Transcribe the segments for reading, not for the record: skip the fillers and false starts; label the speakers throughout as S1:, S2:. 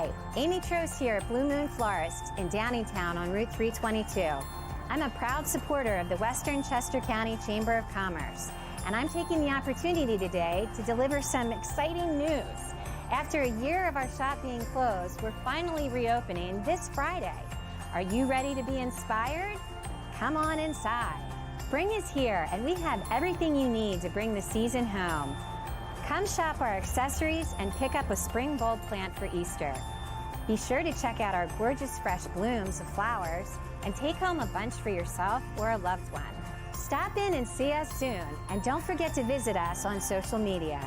S1: Hi, Amy Trost here at Blue Moon Florist in Downingtown on Route 322. I'm a proud supporter of the Western Chester County Chamber of Commerce, and I'm taking the opportunity today to deliver some exciting news. After a year of our shop being closed, we're finally reopening this Friday. Are you ready to be inspired? Come on inside. Spring is here, and we have everything you need to bring the season home. Come shop our accessories and pick up a spring bulb plant for Easter. Be sure to check out our gorgeous fresh blooms of flowers and take home a bunch for yourself or a loved one. Stop in and see us soon, and don't forget to visit us on social media.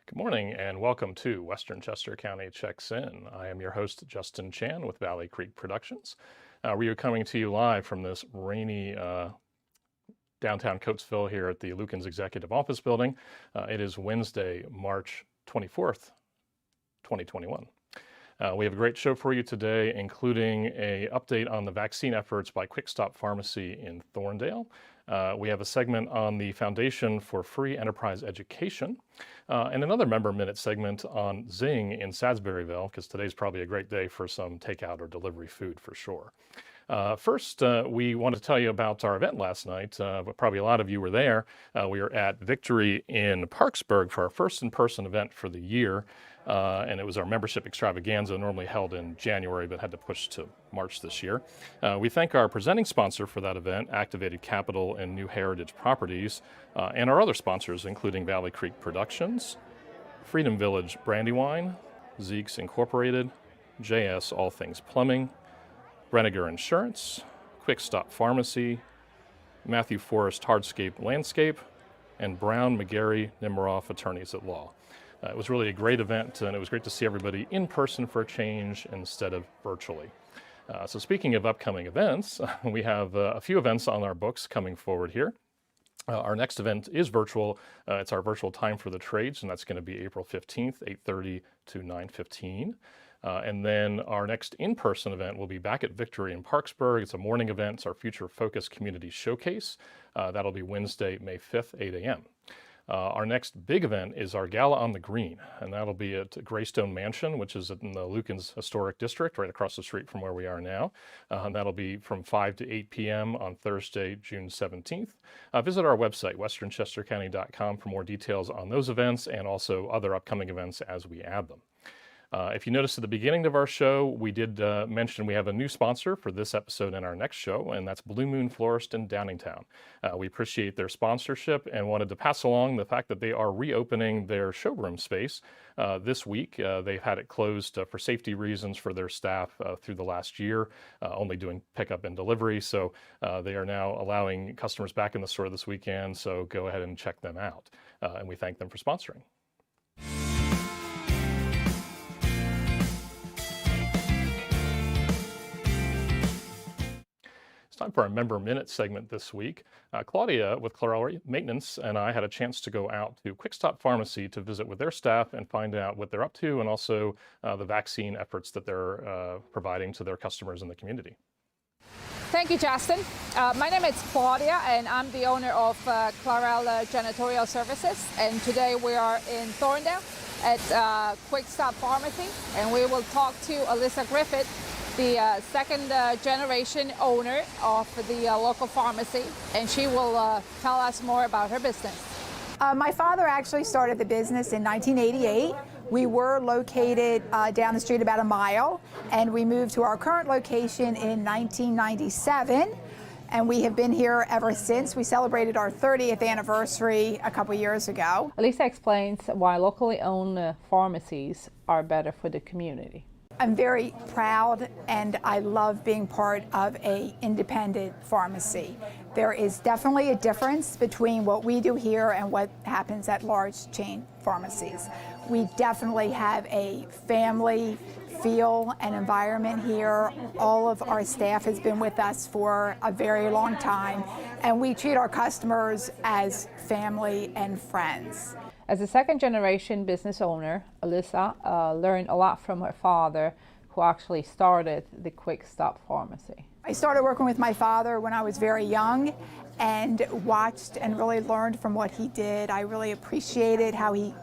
S2: Good morning and welcome to Western Chester County Checks In. I am your host, Justin Chan with Valley Creek Productions. We are coming to you live from this rainy downtown Coatesville here at the Lukens Executive Office Building. It is Wednesday, March 24th, 2021. We have a great show for you today, including an update on the vaccine efforts by Quick Stop Pharmacy in Thorndale. We have a segment on the Foundation for Free Enterprise Education, and another member minute segment on Zing in Sadsburyville, because today's probably a great day for some takeout or delivery food for sure. First, we want to tell you about our event last night, but probably a lot of you were there. We were at Victory in Parksburg for our first in-person event for the year. And it was our membership extravaganza, normally held in January, but had to push to March this year. We thank our presenting sponsor for that event, Activated Capital and New Heritage Properties, and our other sponsors, including Valley Creek Productions, Freedom Village Brandywine, Zeke's Incorporated, JS All Things Plumbing, Brenniger Insurance, Quick Stop Pharmacy, Matthew Forrest Hardscape Landscape, and Brown McGarry Nemiroff Attorneys at Law. It was really a great event, and it was great to see everybody in person for a change instead of virtually. So speaking of upcoming events, we have a few events on our books coming forward here. Our next event is virtual. It's our virtual Time for the Trades, and that's going to be April 15th, 8:30 to 9:15. And then our next in-person event will be back at Victory in Parksburg. It's a morning event. It's our Future Focus Community Showcase. That'll be Wednesday, May 5th, 8 a.m. Our next big event is our Gala on the Green, and that'll be at Greystone Mansion, which is in the Lukens Historic District, right across the street from where we are now. And that'll be from 5 to 8 p.m. on Thursday, June 17th. Visit our website, westernchestercounty.com, for more details on those events and also other upcoming events as we add them. If you noticed at the beginning of our show, we did mention we have a new sponsor for this episode and our next show, and that's Blue Moon Florist in Downingtown. We appreciate their sponsorship and wanted to pass along the fact that they are reopening their showroom space this week. They've had it closed for safety reasons for their staff through the last year, only doing pickup and delivery. So they are now allowing customers back in the store this weekend, so go ahead and check them out. And we thank them for sponsoring. It's time for our Member Minute segment this week. Claudia with Clarell Maintenance and I had a chance to go out to Quick Stop Pharmacy to visit with their staff and find out what they're up to, and also the vaccine efforts that they're providing to their customers in the community.
S3: Thank you, Justin. My name is Claudia, and I'm the owner of Clarell Janitorial Services. And today we are in Thorndale at Quick Stop Pharmacy, and we will talk to Alyssa Griffith, the second generation owner of the local pharmacy, and she will tell us more about her business.
S4: My father actually started the business in 1988. We were located down the street about a mile, and we moved to our current location in 1997, and we have been here ever since. We celebrated our 30th anniversary a couple years ago.
S3: Alyssa explains why locally owned pharmacies are better for the community.
S4: I'm very proud, and I love being part of an independent pharmacy. There is definitely a difference between what we do here and what happens at large chain pharmacies. We definitely have a family feel and environment here. All of our staff has been with us for a very long time, and we treat our customers as family and friends.
S3: As a second-generation business owner, Alyssa learned a lot from her father, who actually started the Quick Stop Pharmacy.
S4: I started working with my father when I was very young and watched and really learned from what he did. I really appreciated how he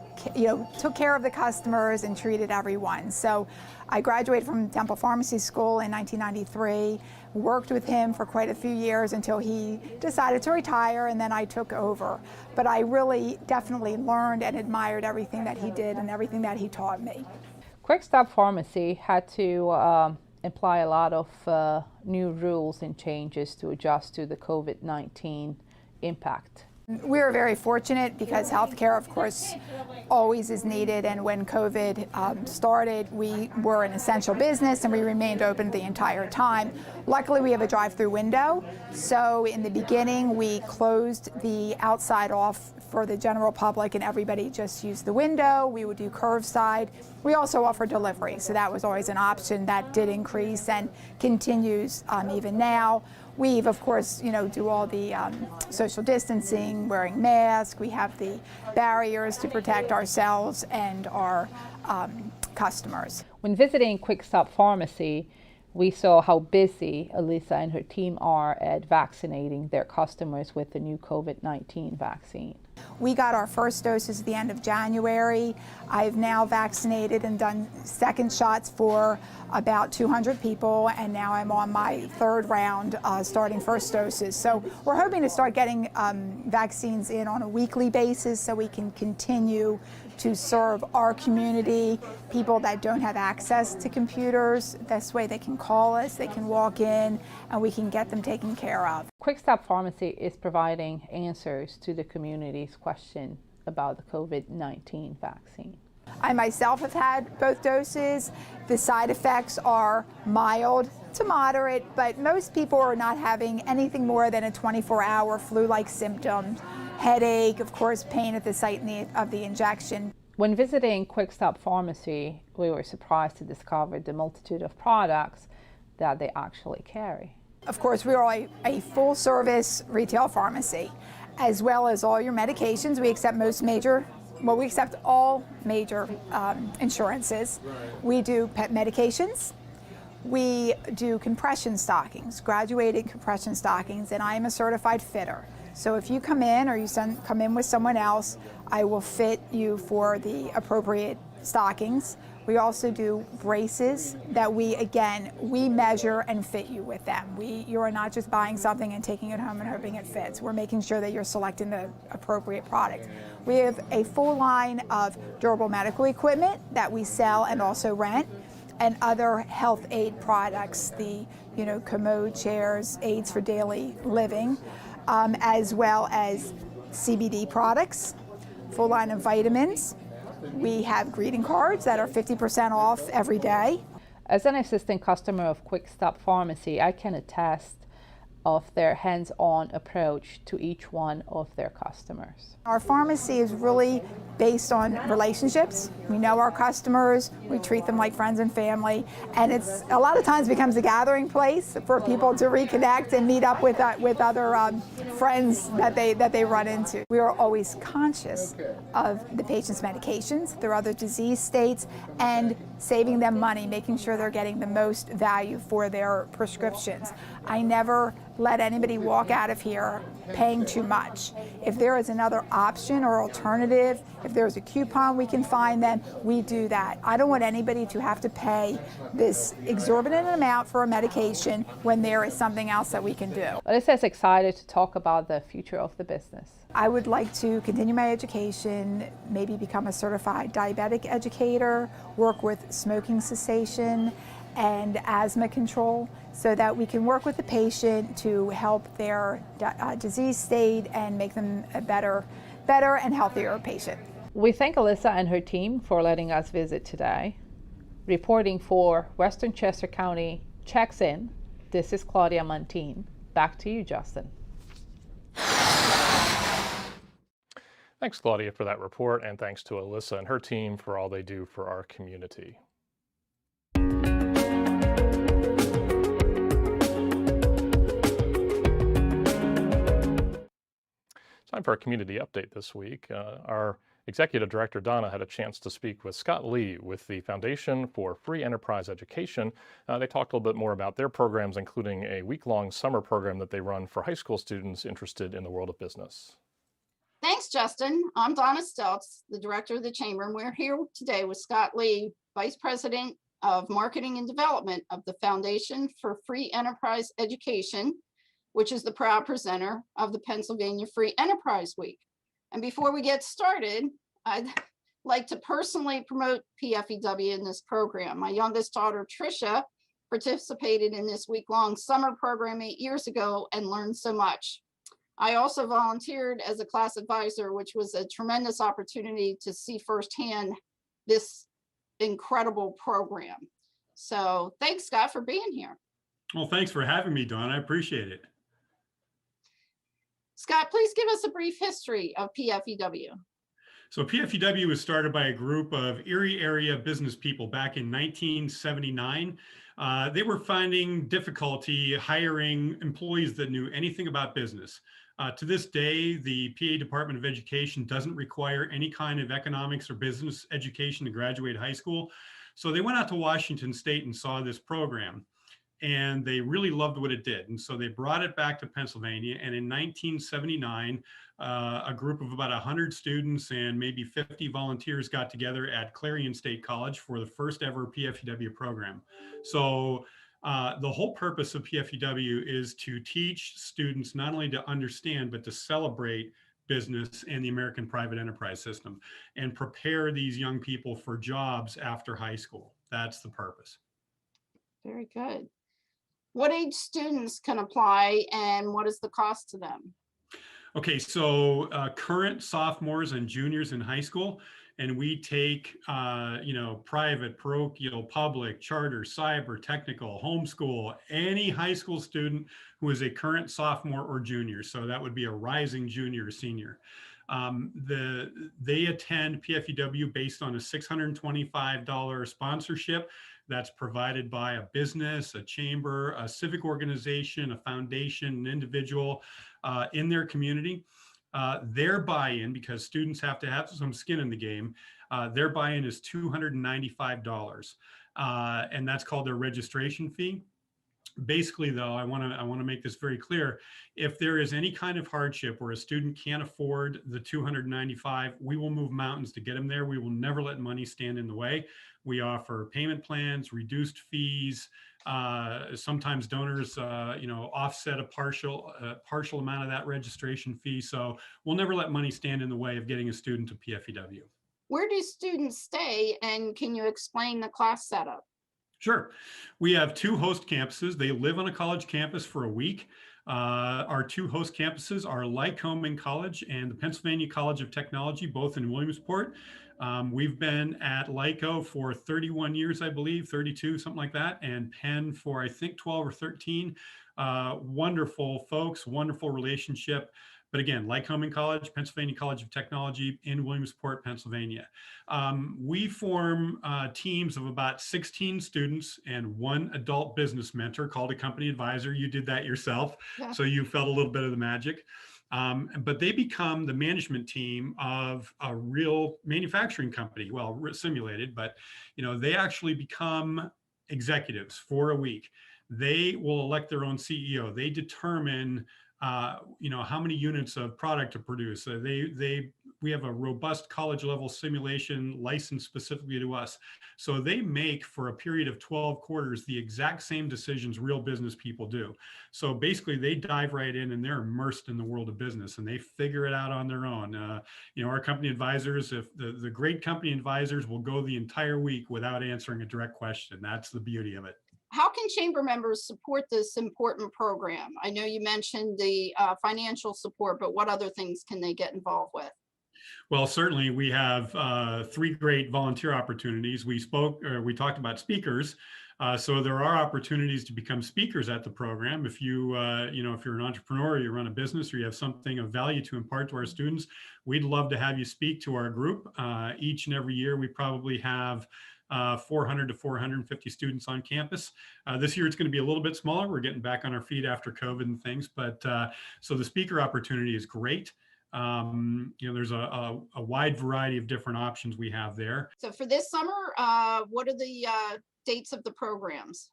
S4: took care of the customers and treated everyone. So I graduated from Temple Pharmacy School in 1993, worked with him for quite a few years until he decided to retire, and then I took over. But I really definitely learned and admired everything that he did and everything that he taught me.
S3: Quick Stop Pharmacy had to imply a lot of new rules and changes to adjust to the COVID-19 impact.
S4: We were very fortunate because healthcare, of course, always is needed, and when COVID started, we were an essential business and we remained open the entire time. Luckily, we have a drive-through window, so in the beginning we closed the outside off for the general public and everybody just used the window. We would do curbside. We also offer delivery, so that was always an option. That did increase and continues even now. We've, of course, do all the social distancing, wearing masks. We have the barriers to protect ourselves and our customers.
S3: When visiting Quick Stop Pharmacy, we saw how busy Alyssa and her team are at vaccinating their customers with the new COVID-19 vaccine.
S4: We got our first doses at the end of January. I've now vaccinated and done second shots for about 200 people, and now I'm on my third round starting first doses. So we're hoping to start getting vaccines in on a weekly basis so we can continue to serve our community, people that don't have access to computers. This way they can call us, they can walk in, and we can get them taken care of.
S3: Quick Stop Pharmacy is providing answers to the community's question about the COVID-19 vaccine.
S4: I myself have had both doses. The side effects are mild to moderate, but most people are not having anything more than a 24-hour flu-like symptom, headache, of course, pain at the site of the injection.
S3: When visiting Quick Stop Pharmacy, we were surprised to discover the multitude of products that they actually carry.
S4: Of course, we are a full-service retail pharmacy, as well as all your medications. We accept we accept all major insurances. We do pet medications. We do compression stockings, graduated compression stockings, and I am a certified fitter. So if you come in or you come in with someone else, I will fit you for the appropriate stockings. We also do braces that we measure and fit you with them. You are not just buying something and taking it home and hoping it fits. We're making sure that you're selecting the appropriate product. We have a full line of durable medical equipment that we sell and also rent, and other health aid products, the commode chairs, aids for daily living, as well as CBD products, full line of vitamins. We have greeting cards that are 50% off every day.
S3: As an existing customer of Quick Stop Pharmacy, I can attest of their hands-on approach to each one of their customers.
S4: Our pharmacy is really based on relationships. We know our customers, we treat them like friends and family, and it's a lot of times becomes a gathering place for people to reconnect and meet up with other friends that they run into. We are always conscious of the patient's medications, their other disease states, and saving them money, making sure they're getting the most value for their prescriptions. I never let anybody walk out of here paying too much. If there is another option or alternative, if there's a coupon we can find them, we do that. I don't want anybody to have to pay this exorbitant amount for a medication when there is something else that we can do.
S3: Alyssa is excited to talk about the future of the business.
S4: I would like to continue my education, maybe become a certified diabetic educator, work with smoking cessation and asthma control, so that we can work with the patient to help their disease state and make them a better and healthier patient.
S3: We thank Alyssa and her team for letting us visit today. Reporting for Western Chester County Checks In, this is Claudia Montine. Back to you, Justin.
S2: Thanks, Claudia, for that report, and thanks to Alyssa and her team for all they do for our community. time for our community update this week. Our Executive Director Donna had a chance to speak with Scott Lee with the Foundation for Free Enterprise Education. They talked a little bit more about their programs, including a week-long summer program that they run for high school students interested in the world of business.
S5: Thanks, Justin. I'm Donna Stelz, the director of the Chamber, and we're here today with Scott Lee, Vice President of Marketing and Development of the Foundation for Free Enterprise Education, which is the proud presenter of the Pennsylvania Free Enterprise Week. And before we get started, I'd like to personally promote PFEW in this program. My youngest daughter, Tricia, participated in this week-long summer program 8 years ago and learned so much. I also volunteered as a class advisor, which was a tremendous opportunity to see firsthand this incredible program. So thanks, Scott, for being here.
S6: Well, thanks for having me, Dawn. I appreciate it.
S5: Scott, please give us a brief history of PFEW.
S6: So PFEW was started by a group of Erie area business people back in 1979. They were finding difficulty hiring employees that knew anything about business. To this day, the PA Department of Education doesn't require any kind of economics or business education to graduate high school. So they went out to Washington State and saw this program, and they really loved what it did. And so they brought it back to Pennsylvania. And in 1979, a group of about 100 students and maybe 50 volunteers got together at Clarion State College for the first ever PFEW program. So the whole purpose of PFEW is to teach students not only to understand, but to celebrate business and the American private enterprise system and prepare these young people for jobs after high school. That's the purpose.
S5: Very good. What age students can apply and what is the cost to them?
S6: Okay, so current sophomores and juniors in high school, and we take, private, parochial, public, charter, cyber, technical, homeschool, any high school student who is a current sophomore or junior. So that would be a rising junior or senior. They attend PFEW based on a $625 sponsorship that's provided by a business, a chamber, a civic organization, a foundation, an individual in their community. Their buy-in, because students have to have some skin in the game, their buy-in is $295, and that's called their registration fee. Basically, though, I want to make this very clear. If there is any kind of hardship where a student can't afford the $295, we will move mountains to get them there. We will never let money stand in the way. We offer payment plans, reduced fees. Sometimes donors, offset a partial amount of that registration fee. So we'll never let money stand in the way of getting a student to PFEW.
S5: Where do students stay, and can you explain the class setup?
S6: Sure. We have 2 host campuses. They live on a college campus for a week. Our 2 host campuses are Lycoming College and the Pennsylvania College of Technology, both in Williamsport. We've been at Lyco for 31 years, I believe, 32, something like that, and Penn for, I think, 12 or 13. Wonderful folks, wonderful relationship. But again, Lycoming College, Pennsylvania College of Technology in Williamsport, Pennsylvania. We form teams of about 16 students and 1 adult business mentor called a company advisor. You did that yourself, yeah. So you felt a little bit of the magic. But they become the management team of a real manufacturing company. Well, simulated, but they actually become executives for a week. They will elect their own CEO. They determine how many units of product to produce. We have a robust college level simulation licensed specifically to us. So they make, for a period of 12 quarters, the exact same decisions real business people do. So basically they dive right in and they're immersed in the world of business and they figure it out on their own. Our company advisors, if the great company advisors will go the entire week without answering a direct question. That's the beauty of it.
S5: How can chamber members support this important program? I know you mentioned the financial support, but what other things can they get involved with?
S6: Well, certainly we have 3 great volunteer opportunities. We talked about speakers. So there are opportunities to become speakers at the program. If you, if you're an entrepreneur, or you run a business, or you have something of value to impart to our students, we'd love to have you speak to our group. Each and every year, we probably have 400 to 450 students on campus. This year, it's going to be a little bit smaller. We're getting back on our feet after COVID and things, but so the speaker opportunity is great. There's a wide variety of different options we have there.
S5: So for this summer, what are the dates of the programs?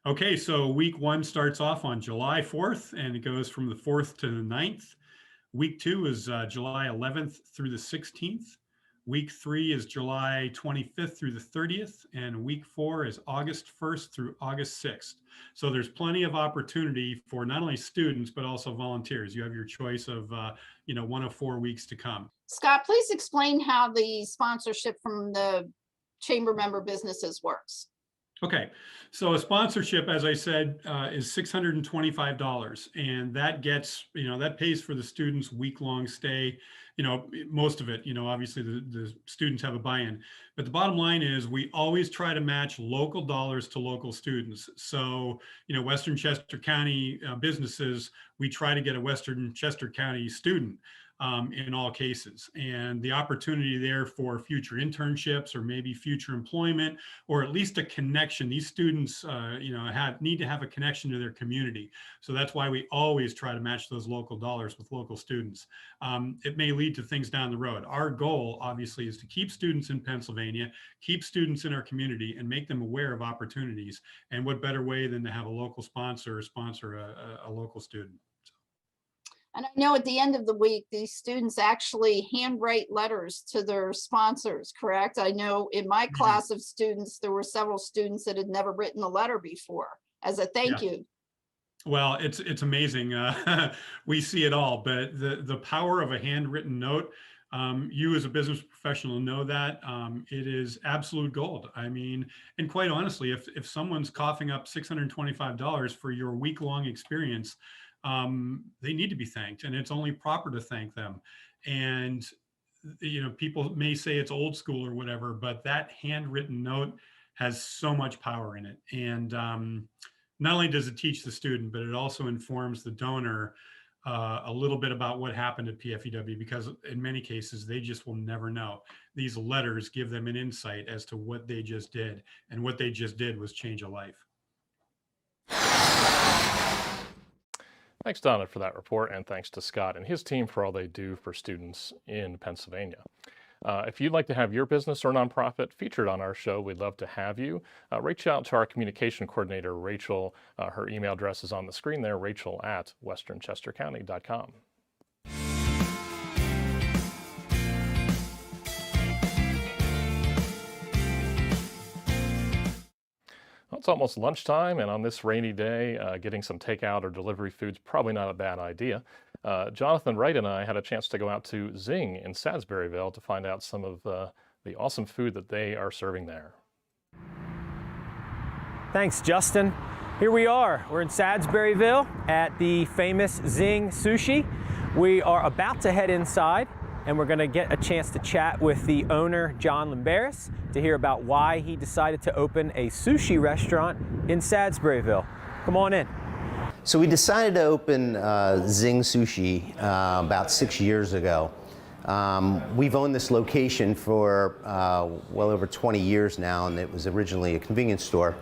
S6: Okay, so week 1 starts off on July 4th and it goes from the 4th to the 9th. Week 2 is July 11th through the 16th. Week 3 is July 25th through the 30th, and week 4 is August 1st through August 6th. So there's plenty of opportunity for not only students, but also volunteers. You have your choice of, 1 of 4 weeks to come.
S5: Scott, please explain how the sponsorship from the chamber member businesses works.
S6: Okay, so a sponsorship, as I said, is $625, and that gets, that pays for the students' week-long stay. Most of it, obviously the students have a buy-in, but the bottom line is we always try to match local dollars to local students. So, Western Chester County businesses, we try to get a Western Chester County student in all cases, and the opportunity there for future internships or maybe future employment, or at least a connection. These students, need to have a connection to their community. So that's why we always try to match those local dollars with local students. It may lead to things down the road. Our goal, obviously, is to keep students in Pennsylvania, keep students in our community, and make them aware of opportunities. And what better way than to have a local sponsor sponsor a local student?
S5: And I know at the end of the week, these students actually handwrite letters to their sponsors, correct? I know in my class of students, there were several students that had never written a letter before as a thank you.
S6: Well, it's amazing. We see it all, but the power of a handwritten note, you as a business professional know that it is absolute gold. I mean, and quite honestly, if someone's coughing up $625 for your week-long experience, they need to be thanked, and it's only proper to thank them. And people may say it's old school or whatever, but that handwritten note has so much power in it. And not only does it teach the student, but it also informs the donor a little bit about what happened at PFEW, because in many cases they just will never know. These letters give them an insight as to what they just did, and what they just did was change a life.
S2: Thanks, Donna, for that report, and thanks to Scott and his team for all they do for students in Pennsylvania. If you'd like to have your business or nonprofit featured on our show, we'd love to have you. Reach out to our communication coordinator, Rachel. Her email address is on the screen there, rachel@westernchestercounty.com. Well, it's almost lunchtime, and on this rainy day, getting some takeout or delivery food's probably not a bad idea. Jonathan Wright and I had a chance to go out to Zing in Sadsburyville to find out some of the awesome food that they are serving there.
S7: Thanks, Justin. Here we are. We're in Sadsburyville at the famous Zing Sushi. We are about to head inside, and we're going to get a chance to chat with the owner, John Limberis, to hear about why he decided to open a sushi restaurant in Sadsburyville. Come on in.
S8: So we decided to open Zing Sushi about 6 years ago. We've owned this location for well over 20 years now, and it was originally a convenience store.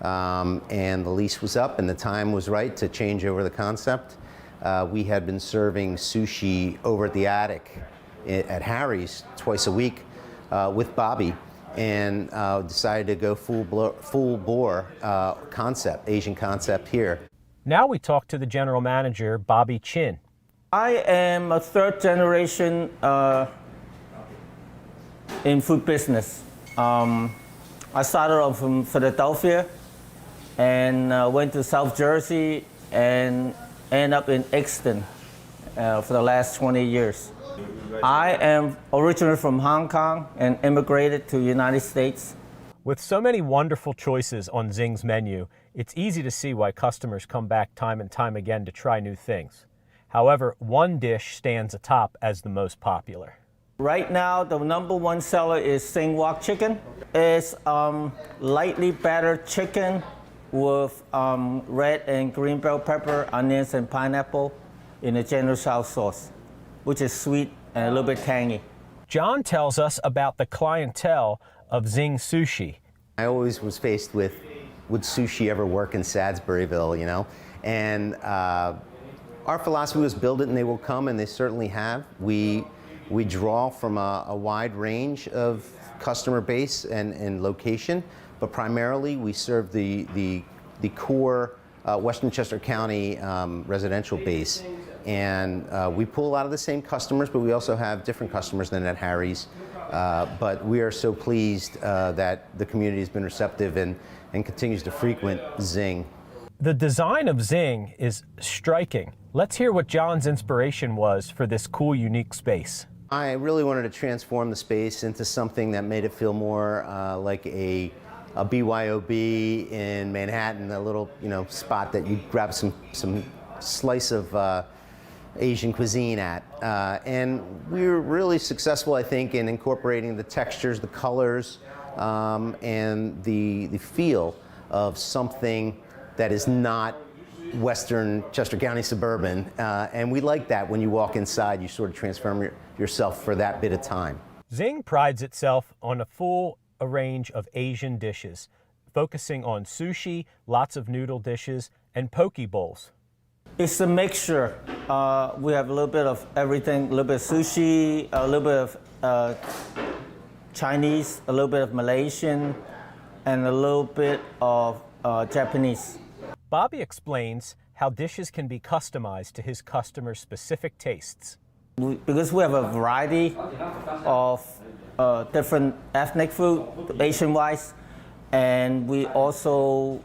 S8: And the lease was up and the time was right to change over the concept. We had been serving sushi over at the attic at Harry's twice a week with Bobby, and decided to go full bore concept, Asian concept here.
S7: Now we talk to the general manager, Bobby Chin.
S9: I am a third generation in food business. I started off from Philadelphia and went to South Jersey and ended up in Exton for the last 20 years. I am originally from Hong Kong and immigrated to the United States.
S7: With so many wonderful choices on Zing's menu, it's easy to see why customers come back time and time again to try new things. However, one dish stands atop as the most popular.
S9: Right now, the #1 seller is Zing Wok Chicken. It's lightly battered chicken with red and green bell pepper, onions, and pineapple in a General Tso sauce, which is sweet and a little bit tangy.
S7: John tells us about the clientele of Zing Sushi.
S8: I always was faced with, would sushi ever work in Sadsburyville, And Our philosophy was build it and they will come, and they certainly have. We draw from a wide range of customer base and location, but primarily we serve the core Western Chester County residential base. And we pull a lot of the same customers, but we also have different customers than at Harry's. But we are so pleased that the community has been receptive and continues to frequent Zing.
S7: The design of Zing is striking. Let's hear what John's inspiration was for this cool, unique space.
S8: I really wanted to transform the space into something that made it feel more like a BYOB in Manhattan, a little spot that you grab some slice of Asian cuisine at. And we were really successful, I think, in incorporating the textures, the colors, and the feel of something that is not Western Chester County suburban. And we like that when you walk inside, you sort of transform yourself for that bit of time.
S7: Zing prides itself on a full range of Asian dishes, focusing on sushi, lots of noodle dishes, and poke bowls.
S9: It's a mixture. We have a little bit of everything, a little bit of sushi, a little bit of Chinese, a little bit of Malaysian, and a little bit of Japanese.
S7: Bobby explains how dishes can be customized to his customers' specific tastes.
S9: Because we have a variety of different ethnic food, Asian-wise, and we also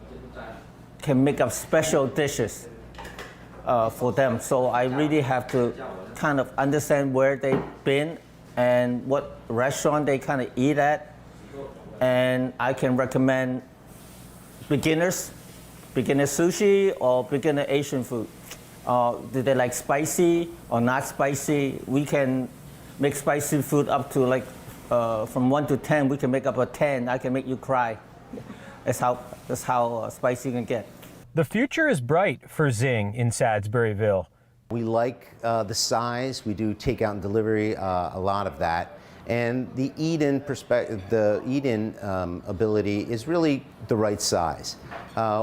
S9: can make up special dishes for them. So I really have to kind of understand where they've been and what restaurant they kind of eat at, and I can recommend beginner sushi or beginner Asian food. Do they like spicy or not spicy? We can make spicy food up to like from 1 to 10. We can make up a 10. I can make you cry. That's how spicy you can get.
S7: The future is bright for Zing in Sadsburyville.
S8: We like the size. We do takeout and delivery, a lot of that. And the eat-in ability is really the right size.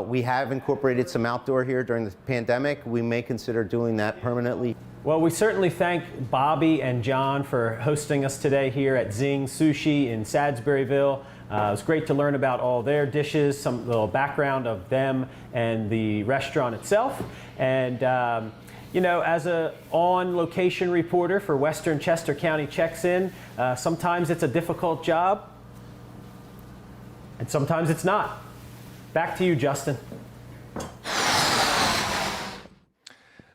S8: We have incorporated some outdoor here during the pandemic. We may consider doing that permanently.
S7: Well, we certainly thank Bobby and John for hosting us today here at Zing Sushi in Sadsburyville. It was great to learn about all their dishes, some little background of them and the restaurant itself. And you know, as a on-location reporter for Western Chester County Checks In, sometimes it's a difficult job, and sometimes it's not. Back to you, Justin.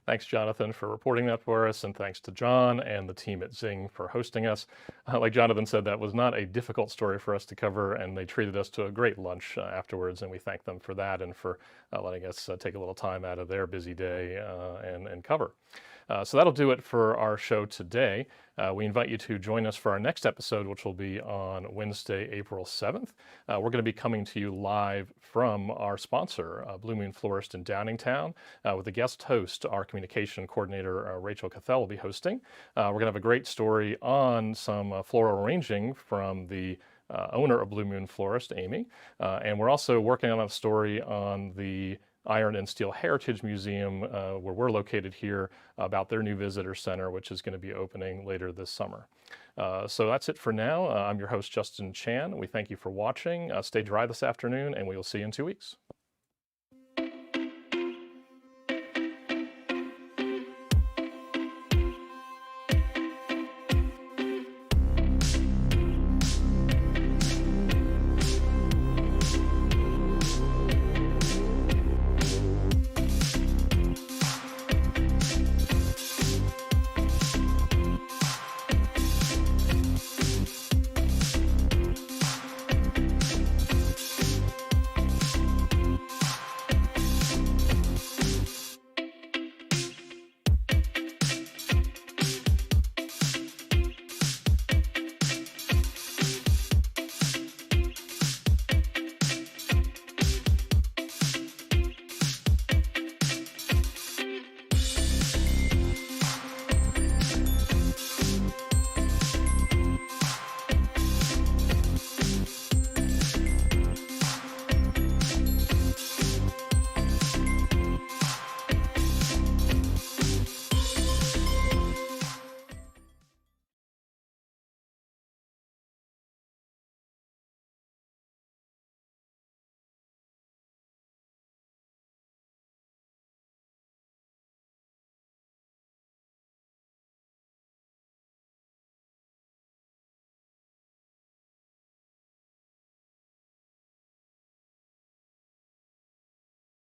S2: Thanks, Jonathan, for reporting that for us, and thanks to John and the team at Zing for hosting us. Like Jonathan said, that was not a difficult story for us to cover, and they treated us to a great lunch afterwards, and we thank them for that and for letting us take a little time out of their busy day and cover. So that'll do it for our show today. We invite you to join us for our next episode, which will be on Wednesday, April 7th. We're going to be coming to you live from our sponsor, Blue Moon Florist in Downingtown, with a guest host, our communication coordinator, Rachel Cathell, will be hosting. We're going to have a great story on some floral arranging from the owner of Blue Moon Florist, Amy. And we're also working on a story on the Iron and Steel Heritage Museum, where we're located here, about their new visitor center, which is going to be opening later this summer. So that's it for now. I'm your host, Justin Chan. We thank you for watching. Stay dry this afternoon, and we will see you in 2 weeks.